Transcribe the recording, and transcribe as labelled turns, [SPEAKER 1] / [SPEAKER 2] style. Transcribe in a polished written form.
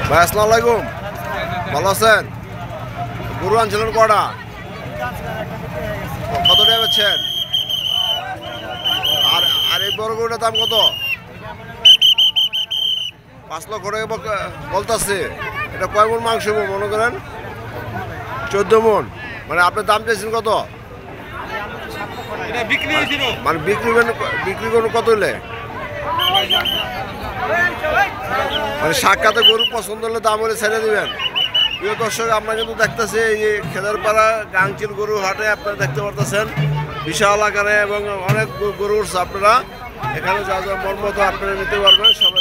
[SPEAKER 1] ভাই আসসালামু আলাইকুম, ভালো আছেন? গরু আনছিলেন কটা? কত টাকা বেচছেন? আর এই বড় গরুটার দাম কত? 5 লক্ষ টাকা বলতেছে। এটা কয় মন মাংস মনে করেন? 14 মন। মানে আপনার দাম চাইছেন কত? মানে বিক্রি করুন কত হলে? মানে সাক্ষাতে গরু পছন্দ হলে দাম হলে ছেড়ে দিবেন। প্রিয় দর্শক, আমরা কিন্তু দেখতেছি এই খেদারপাড়া গাংচিল গরু হাটে আপনারা দেখতে পারতেছেন বিশাল আকারে এবং অনেক গরু উঠছে। আপনারা এখানে যা যা মন মতো আপনারা নিতে পারবেন। সবাই